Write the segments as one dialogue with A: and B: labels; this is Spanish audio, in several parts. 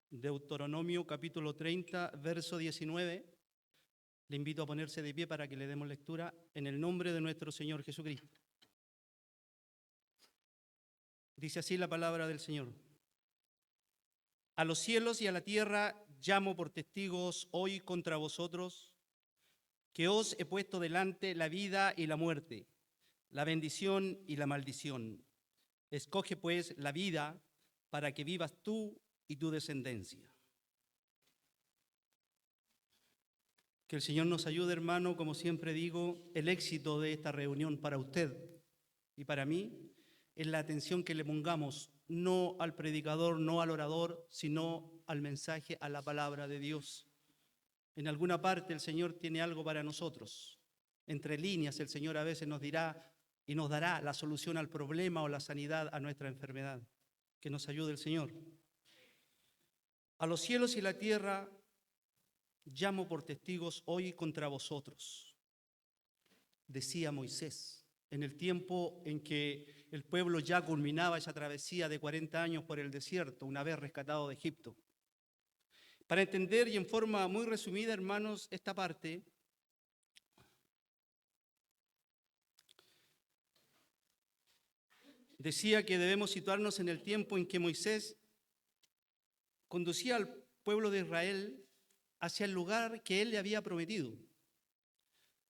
A: Deuteronomio capítulo 30, verso 19. Le invito a ponerse de pie para que le demos lectura en el nombre de nuestro Señor Jesucristo. Dice así la palabra del Señor. A los cielos y a la tierra llamo por testigos hoy contra vosotros, que os he puesto delante la vida y la muerte, la bendición y la maldición. Escoge pues la vida para que vivas tú y tu descendencia. Que el Señor nos ayude, hermano, como siempre digo, el éxito de esta reunión para usted y para mí es la atención que le pongamos, no al predicador, no al orador, sino al mensaje, a la palabra de Dios. En alguna parte el Señor tiene algo para nosotros. Entre líneas el Señor a veces nos dirá y nos dará la solución al problema o la sanidad a nuestra enfermedad. Que nos ayude el Señor. A los cielos y la tierra llamo por testigos hoy contra vosotros, decía Moisés, en el tiempo en que el pueblo ya culminaba esa travesía de 40 años por el desierto, una vez rescatado de Egipto. Para entender y en forma muy resumida, hermanos, esta parte, decía que debemos situarnos en el tiempo en que Moisés conducía al pueblo de Israel hacia el lugar que él le había prometido.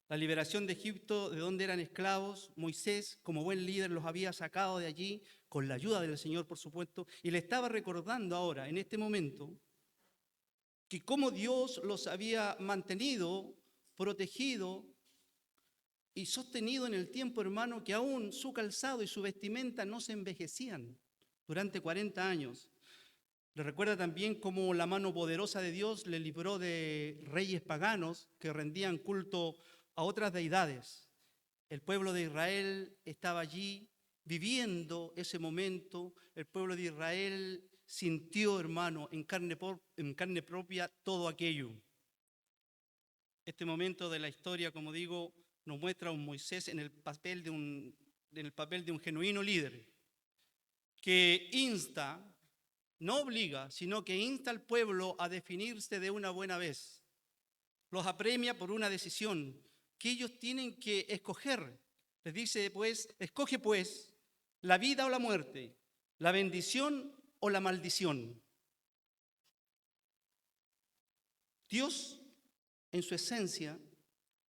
A: La liberación de Egipto, de donde eran esclavos, Moisés, como buen líder, los había sacado de allí, con la ayuda del Señor, por supuesto, y le estaba recordando ahora, en este momento, que cómo Dios los había mantenido, protegido y sostenido en el tiempo, hermano, que aún su calzado y su vestimenta no se envejecían durante 40 años. Le recuerda también cómo la mano poderosa de Dios le libró de reyes paganos que rendían culto a otras deidades. El pueblo de Israel estaba allí viviendo ese momento. El pueblo de Israel sintió, hermano, en carne propia todo aquello. Este momento de la historia, como digo, nos muestra a un Moisés en el papel de un genuino líder que insta, no obliga, sino que insta al pueblo a definirse de una buena vez. Los apremia por una decisión que ellos tienen que escoger. Les dice, pues, escoge pues la vida o la muerte, la bendición o la maldición. Dios, en su esencia,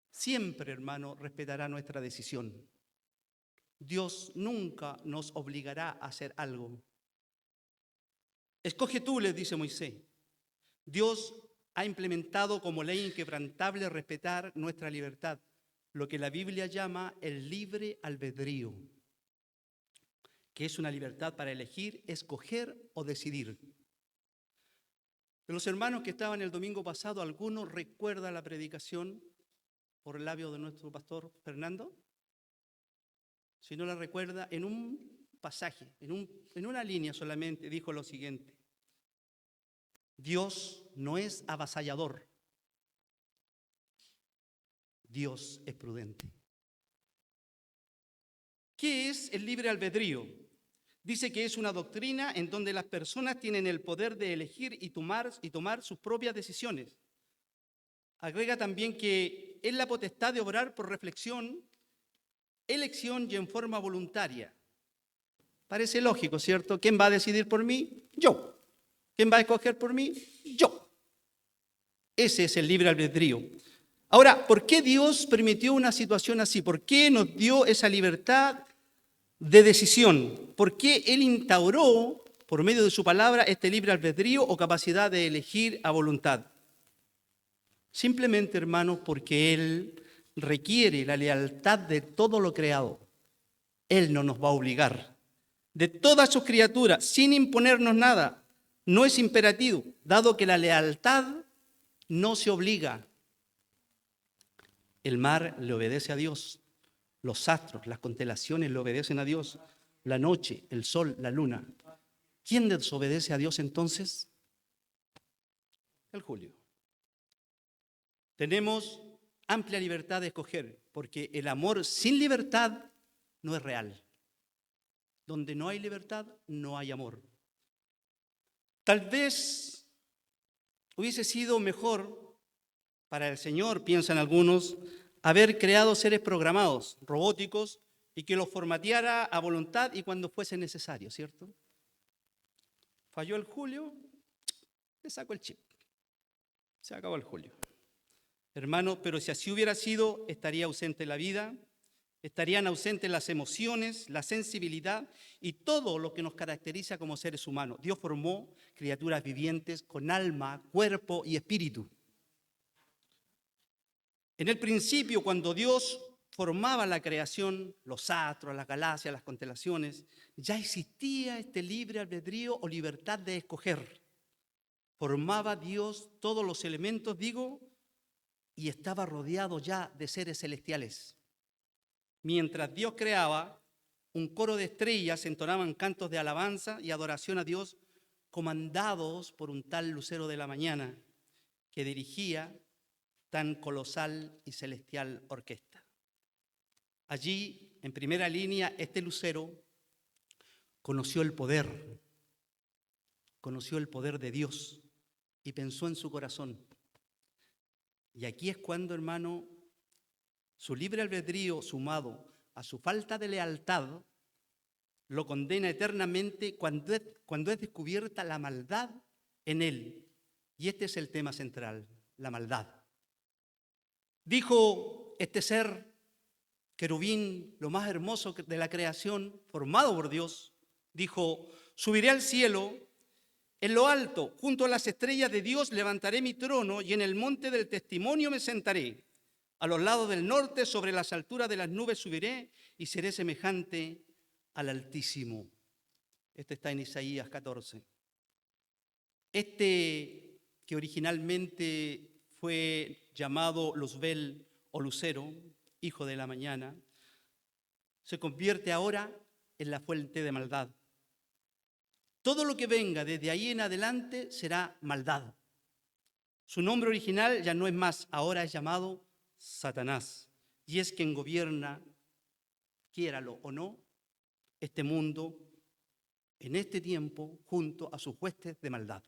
A: siempre, hermano, respetará nuestra decisión. Dios nunca nos obligará a hacer algo. Escoge tú, les dice Moisés. Dios ha implementado como ley inquebrantable respetar nuestra libertad, lo que la Biblia llama el libre albedrío, que es una libertad para elegir, escoger o decidir. De los hermanos que estaban el domingo pasado, ¿alguno recuerda la predicación por el labio de nuestro pastor Fernando? Si no la recuerda, en un pasaje, en una línea solamente, dijo lo siguiente: Dios no es avasallador, Dios es prudente. ¿Qué es el libre albedrío? Dice que es una doctrina en donde las personas tienen el poder de elegir y tomar sus propias decisiones. Agrega también que es la potestad de obrar por reflexión, elección y en forma voluntaria. Parece lógico, ¿cierto? ¿Quién va a decidir por mí? Yo. ¿Quién va a escoger por mí? Yo. Ese es el libre albedrío. Ahora, ¿por qué Dios permitió una situación así? ¿Por qué nos dio esa libertad de decisión? ¿Por qué Él instauró, por medio de su palabra, este libre albedrío o capacidad de elegir a voluntad? Simplemente, hermanos, porque Él requiere la lealtad de todo lo creado. Él no nos va a obligar. De todas sus criaturas, sin imponernos nada, no es imperativo, dado que la lealtad no se obliga. El mar le obedece a Dios, los astros, las constelaciones le obedecen a Dios, la noche, el sol, la luna. ¿Quién desobedece a Dios entonces? El Julio. Tenemos amplia libertad de escoger, porque el amor sin libertad no es real. Donde no hay libertad, no hay amor. Tal vez Hubiese sido mejor para el Señor, piensan algunos, haber creado seres programados, robóticos, y que los formateara a voluntad y cuando fuese necesario, ¿cierto? Falló el Julio, le saco el chip. Se acabó el Julio. Hermano, pero si así hubiera sido, estaría ausente la vida, estarían ausentes las emociones, la sensibilidad y todo lo que nos caracteriza como seres humanos. Dios formó criaturas vivientes con alma, cuerpo y espíritu. En el principio, cuando Dios formaba la creación, los astros, las galaxias, las constelaciones, ya existía este libre albedrío o libertad de escoger. Formaba Dios todos los elementos, y estaba rodeado ya de seres celestiales. Mientras Dios creaba, un coro de estrellas entonaban cantos de alabanza y adoración a Dios, comandados por un tal lucero de la mañana que dirigía tan colosal y celestial orquesta. Allí, en primera línea, este lucero conoció el poder de Dios y pensó en su corazón. Y aquí es cuando, hermano, su libre albedrío sumado a su falta de lealtad lo condena eternamente cuando es descubierta la maldad en él. Y este es el tema central, la maldad. Dijo este ser querubín, lo más hermoso de la creación, formado por Dios, dijo: subiré al cielo, en lo alto, junto a las estrellas de Dios, levantaré mi trono y en el monte del testimonio me sentaré. A los lados del norte, sobre las alturas de las nubes subiré y seré semejante al Altísimo. Este está en Isaías 14. Este que originalmente fue llamado Luzbel o Lucero, hijo de la mañana, se convierte ahora en la fuente de maldad. Todo lo que venga desde ahí en adelante será maldad. Su nombre original ya no es más, ahora es llamado Satanás, y es quien gobierna, quiéralo o no, este mundo en este tiempo junto a sus huestes de maldad.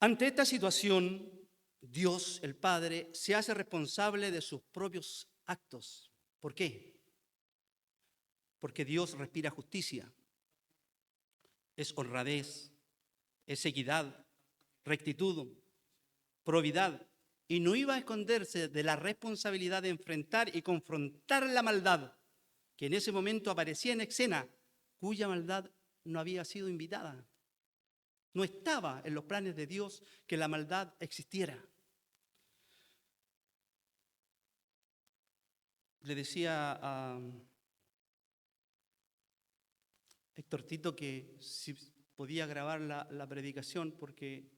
A: Ante esta situación, Dios, el Padre, se hace responsable de sus propios actos. ¿Por qué? Porque Dios respira justicia, es honradez, es equidad, rectitud, probidad, y no iba a esconderse de la responsabilidad de enfrentar y confrontar la maldad que en ese momento aparecía en escena, cuya maldad no había sido invitada. No estaba en los planes de Dios que la maldad existiera. Le decía a Héctor Tito que si podía grabar la predicación porque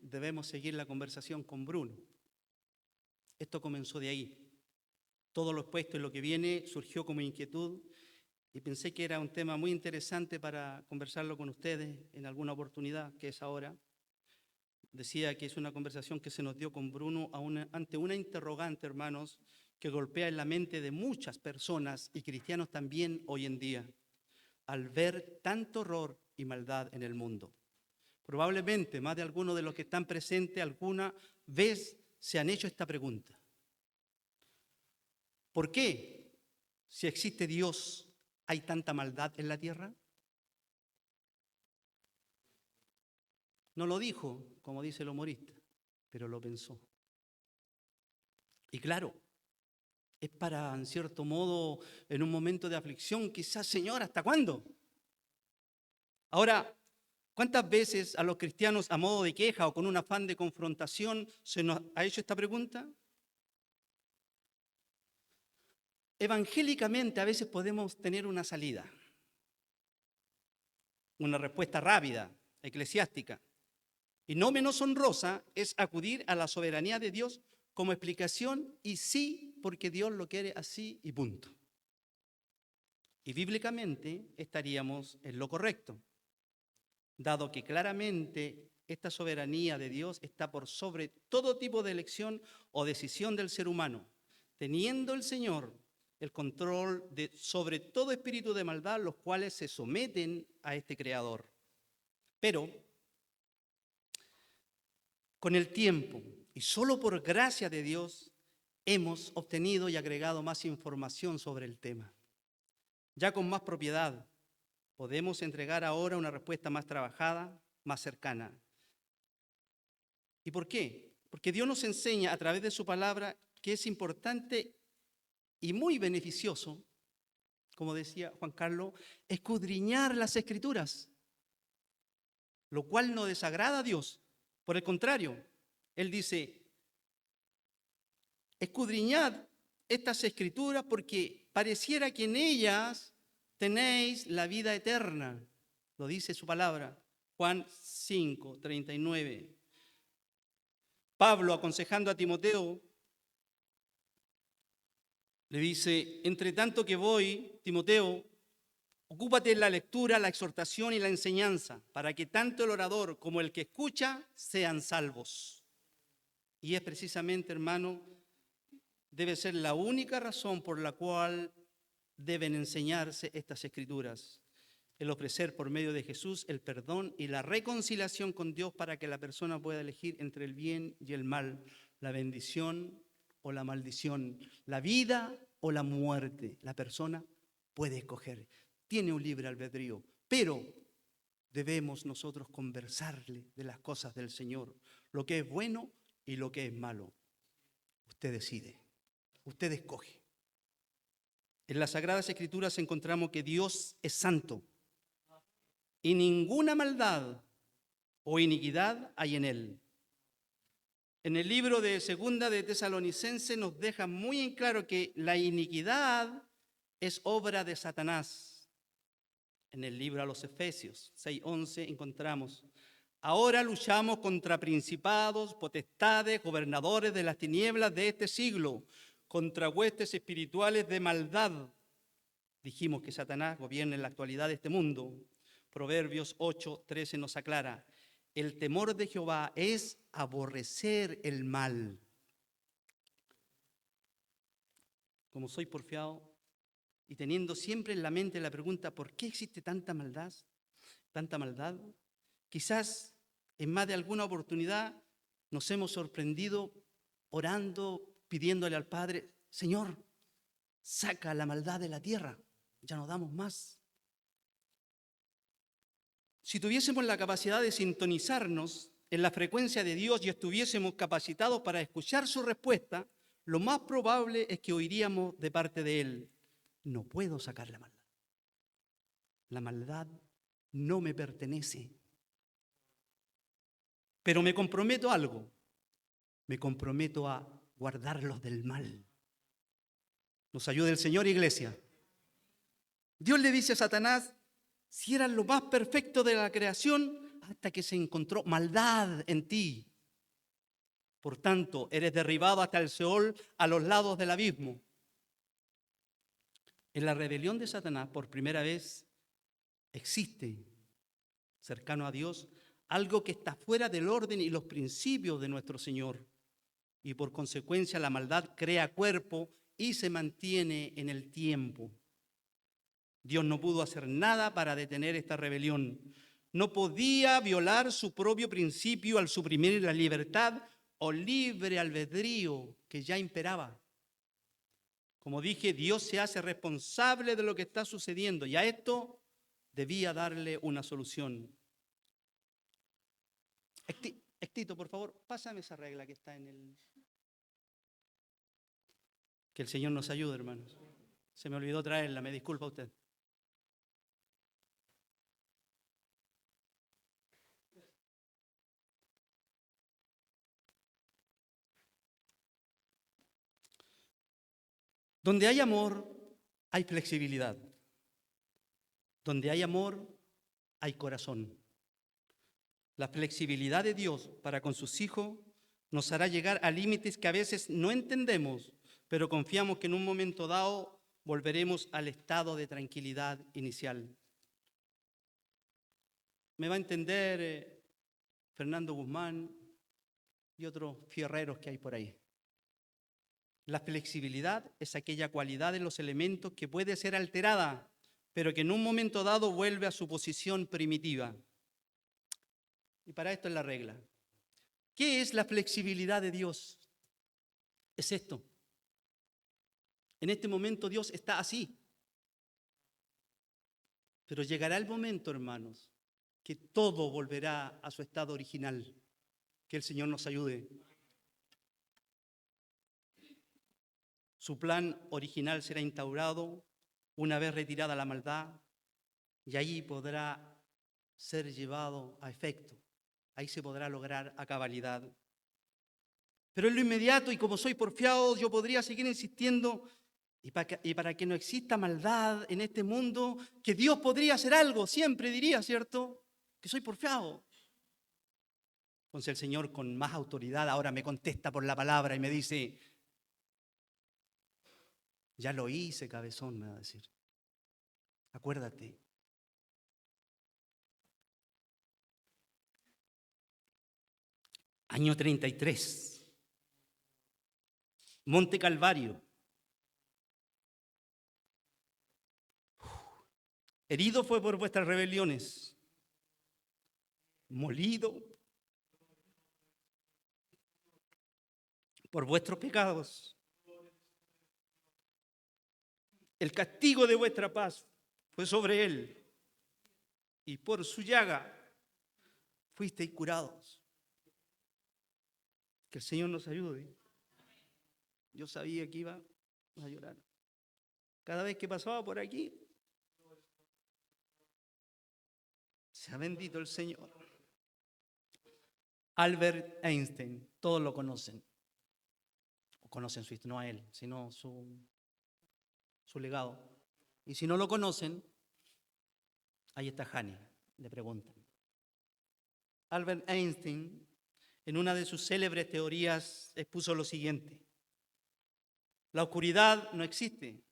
A: debemos seguir la conversación con Bruno. Esto comenzó de ahí. Todo lo expuesto y lo que viene surgió como inquietud y pensé que era un tema muy interesante para conversarlo con ustedes en alguna oportunidad, que es ahora. Decía que es una conversación que se nos dio con Bruno ante una interrogante, hermanos, que golpea en la mente de muchas personas y cristianos también hoy en día, al ver tanto horror y maldad en el mundo. Probablemente más de algunos de los que están presentes alguna vez se han hecho esta pregunta. ¿Por qué, si existe Dios, hay tanta maldad en la tierra? No lo dijo, como dice el humorista, pero lo pensó. Y claro, es para, en cierto modo, en un momento de aflicción, quizás, Señor, ¿hasta cuándo? Ahora, ¿cuántas veces a los cristianos a modo de queja o con un afán de confrontación se nos ha hecho esta pregunta? Evangélicamente a veces podemos tener una salida, una respuesta rápida, eclesiástica, y no menos honrosa es acudir a la soberanía de Dios como explicación y sí, porque Dios lo quiere así y punto. Y bíblicamente estaríamos en lo correcto, dado que claramente esta soberanía de Dios está por sobre todo tipo de elección o decisión del ser humano, teniendo el Señor el control sobre todo espíritu de maldad, los cuales se someten a este Creador. Pero con el tiempo y solo por gracia de Dios hemos obtenido y agregado más información sobre el tema. Ya con más propiedad podemos entregar ahora una respuesta más trabajada, más cercana. ¿Y por qué? Porque Dios nos enseña a través de su palabra que es importante y muy beneficioso, como decía Juan Carlos, escudriñar las Escrituras, lo cual no desagrada a Dios. Por el contrario, Él dice, escudriñad estas Escrituras porque pareciera que en ellas tenéis la vida eterna. Lo dice su palabra, Juan 5, 39. Pablo, aconsejando a Timoteo, le dice, entre tanto que voy, Timoteo, ocúpate en la lectura, la exhortación y la enseñanza, para que tanto el orador como el que escucha sean salvos. Y es precisamente, hermano, debe ser la única razón por la cual deben enseñarse estas Escrituras. El ofrecer por medio de Jesús el perdón y la reconciliación con Dios para que la persona pueda elegir entre el bien y el mal, la bendición o la maldición, la vida o la muerte. La persona puede escoger, tiene un libre albedrío, pero debemos nosotros conversarle de las cosas del Señor, lo que es bueno y lo que es malo. Usted decide, usted escoge. En las Sagradas Escrituras encontramos que Dios es santo y ninguna maldad o iniquidad hay en él. En el libro de Segunda de Tesalonicenses nos deja muy en claro que la iniquidad es obra de Satanás. En el libro a los Efesios 6:11 encontramos, ahora luchamos contra principados, potestades, gobernadores de las tinieblas de este siglo, contra huestes espirituales de maldad. Dijimos que Satanás gobierna en la actualidad de este mundo. Proverbios 8:13 nos aclara, el temor de Jehová es aborrecer el mal. Como soy porfiado y teniendo siempre en la mente la pregunta, ¿por qué existe tanta maldad? Quizás en más de alguna oportunidad nos hemos sorprendido orando, pidiéndole al Padre, Señor, saca la maldad de la tierra, ya no damos más. Si tuviésemos la capacidad de sintonizarnos en la frecuencia de Dios y estuviésemos capacitados para escuchar su respuesta, lo más probable es que oiríamos de parte de Él, no puedo sacar la maldad. La maldad no me pertenece. Pero me comprometo a algo, me comprometo a guardarlos del mal. Nos ayude el Señor, iglesia. Dios le dice a Satanás, si eras lo más perfecto de la creación, hasta que se encontró maldad en ti. Por tanto, eres derribado hasta el Seol, a los lados del abismo. En la rebelión de Satanás, por primera vez, existe, cercano a Dios, algo que está fuera del orden y los principios de nuestro Señor. Y por consecuencia, la maldad crea cuerpo y se mantiene en el tiempo. Dios no pudo hacer nada para detener esta rebelión. No podía violar su propio principio al suprimir la libertad o libre albedrío que ya imperaba. Como dije, Dios se hace responsable de lo que está sucediendo y a esto debía darle una solución. Tito, por favor, pásame esa regla que está en el... Que el Señor nos ayude, hermanos. Se me olvidó traerla, me disculpa usted. Donde hay amor, hay flexibilidad. Donde hay amor, hay corazón. La flexibilidad de Dios para con sus hijos nos hará llegar a límites que a veces no entendemos, pero confiamos que en un momento dado volveremos al estado de tranquilidad inicial. Me va a entender Fernando Guzmán y otros fierreros que hay por ahí. La flexibilidad es aquella cualidad de los elementos que puede ser alterada, pero que en un momento dado vuelve a su posición primitiva. Y para esto es la regla. ¿Qué es la flexibilidad de Dios? Es esto. En este momento Dios está así. Pero llegará el momento, hermanos, que todo volverá a su estado original. Que el Señor nos ayude. Su plan original será instaurado una vez retirada la maldad y allí podrá ser llevado a efecto. Ahí se podrá lograr a cabalidad. Pero en lo inmediato, y como soy porfiado, yo podría seguir insistiendo, y para que no exista maldad en este mundo, que Dios podría hacer algo, siempre diría, ¿cierto? Que soy porfiado. Entonces el Señor con más autoridad ahora me contesta por la palabra y me dice, ya lo hice, cabezón, me va a decir. Acuérdate. Año 33. Monte Calvario. Herido fue por vuestras rebeliones. Molido por vuestros pecados. El castigo de vuestra paz fue sobre él. Y por su llaga fuisteis curados. Que el Señor nos ayude. Yo sabía que iba a llorar. Cada vez que pasaba por aquí, sea bendito el Señor. Albert Einstein, todos lo conocen. O conocen su historia, no a él, sino su legado. Y si no lo conocen, ahí está Hani, le preguntan. Albert Einstein, en una de sus célebres teorías, expuso lo siguiente. La oscuridad no existe.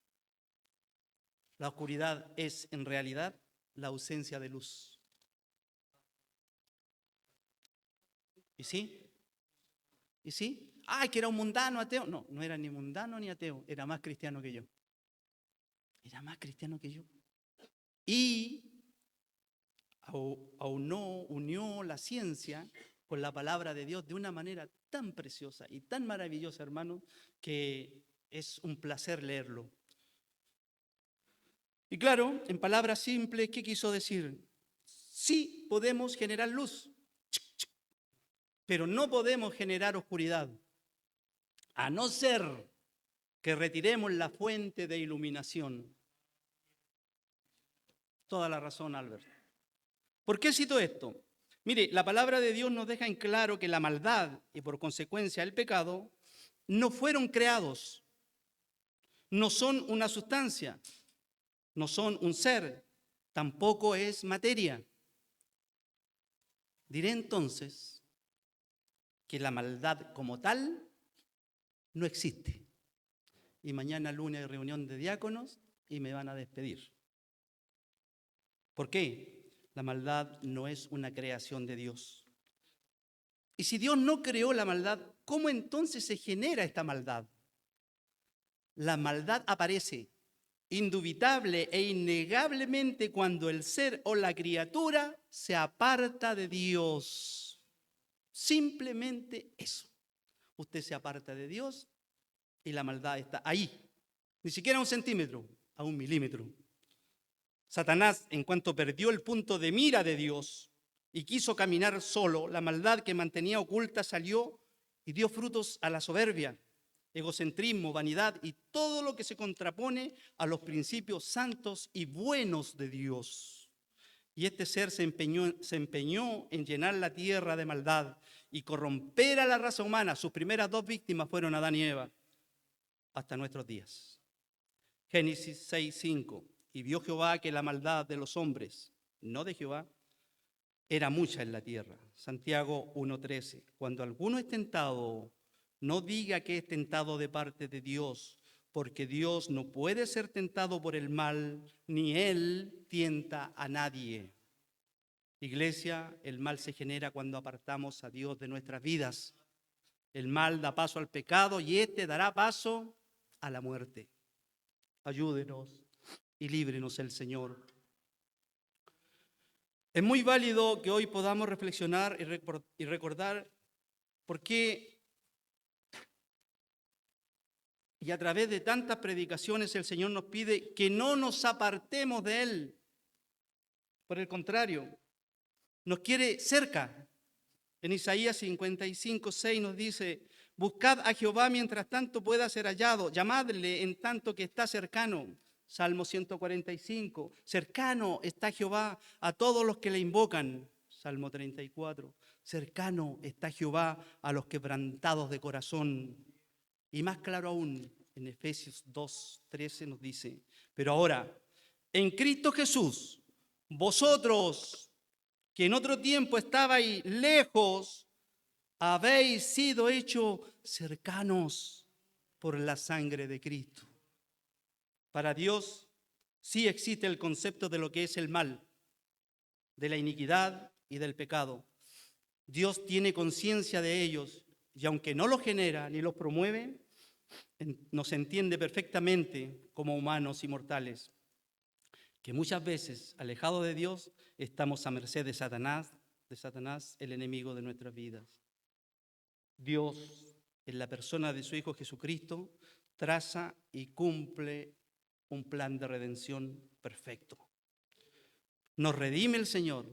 A: La oscuridad es, en realidad, la ausencia de luz. ¿Y sí? ¿Y sí? ¡Ay, que era un mundano ateo! No, no era ni mundano ni ateo, era más cristiano que yo. Era más cristiano que yo. Y unió la ciencia con la palabra de Dios de una manera tan preciosa y tan maravillosa, hermano, que es un placer leerlo. Y claro, en palabras simples, ¿qué quiso decir? Sí podemos generar luz, pero no podemos generar oscuridad, a no ser que retiremos la fuente de iluminación. Toda la razón, Albert. ¿Por qué cito esto? Mire, la palabra de Dios nos deja en claro que la maldad y por consecuencia el pecado no fueron creados, no son una sustancia, no son un ser, tampoco es materia. Diré entonces que la maldad como tal no existe. Y mañana lunes hay reunión de diáconos y me van a despedir. ¿Por qué? La maldad no es una creación de Dios. Y si Dios no creó la maldad, ¿cómo entonces se genera esta maldad? La maldad aparece indubitable e innegablemente cuando el ser o la criatura se aparta de Dios. Simplemente eso. Usted se aparta de Dios y la maldad está ahí. Ni siquiera a 1 centímetro, a 1 milímetro. Satanás, en cuanto perdió el punto de mira de Dios y quiso caminar solo, la maldad que mantenía oculta salió y dio frutos a la soberbia, egocentrismo, vanidad y todo lo que se contrapone a los principios santos y buenos de Dios. Y este ser se empeñó en llenar la tierra de maldad y corromper a la raza humana. Sus primeras 2 víctimas fueron Adán y Eva, hasta nuestros días. Génesis 6:5. Y vio Jehová que la maldad de los hombres, no de Jehová, era mucha en la tierra. Santiago 1:13. Cuando alguno es tentado, no diga que es tentado de parte de Dios, porque Dios no puede ser tentado por el mal, ni Él tienta a nadie. Iglesia, el mal se genera cuando apartamos a Dios de nuestras vidas. El mal da paso al pecado y este dará paso a la muerte. Ayúdenos y líbrenos el Señor. Es muy válido que hoy podamos reflexionar y recordar por qué, y a través de tantas predicaciones, el Señor nos pide que no nos apartemos de Él. Por el contrario, nos quiere cerca. En Isaías 55:6 nos dice: buscad a Jehová mientras tanto pueda ser hallado, llamadle en tanto que está cercano. Salmo 145, cercano está Jehová a todos los que le invocan. Salmo 34, cercano está Jehová a los quebrantados de corazón. Y más claro aún, en Efesios 2:13 nos dice: pero ahora, en Cristo Jesús, vosotros que en otro tiempo estabais lejos, habéis sido hechos cercanos por la sangre de Cristo. Para Dios sí existe el concepto de lo que es el mal, de la iniquidad y del pecado. Dios tiene conciencia de ellos y aunque no los genera ni los promueve, nos entiende perfectamente como humanos y mortales, que muchas veces, alejados de Dios, estamos a merced de Satanás, el enemigo de nuestras vidas. Dios, en la persona de su Hijo Jesucristo, traza y cumple un plan de redención perfecto. Nos redime el Señor,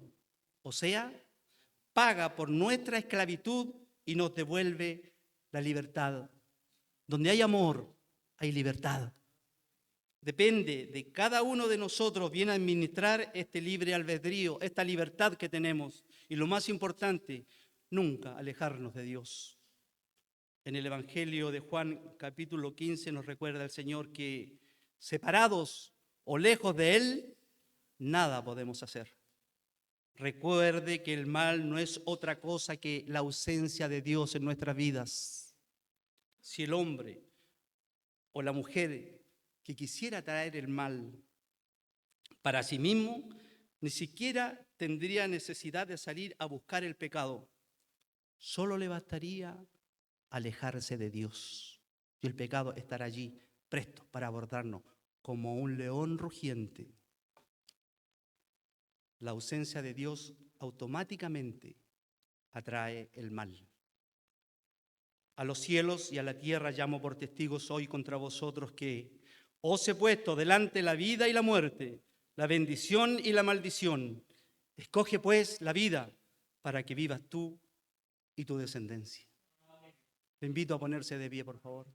A: o sea, paga por nuestra esclavitud y nos devuelve la libertad. Donde hay amor, hay libertad. Depende de cada uno de nosotros bien administrar este libre albedrío, esta libertad que tenemos. Y lo más importante, nunca alejarnos de Dios. En el Evangelio de Juan, capítulo 15, nos recuerda el Señor que separados o lejos de Él, nada podemos hacer. Recuerde que el mal no es otra cosa que la ausencia de Dios en nuestras vidas. Si el hombre o la mujer que quisiera traer el mal para sí mismo, ni siquiera tendría necesidad de salir a buscar el pecado. Solo le bastaría alejarse de Dios y el pecado estará allí, presto para abordarnos como un león rugiente. La ausencia de Dios automáticamente atrae el mal. A los cielos y a la tierra llamo por testigos hoy contra vosotros que os he puesto delante la vida y la muerte, la bendición y la maldición. Escoge pues la vida para que vivas tú y tu descendencia. Le invito a ponerse de pie, por favor.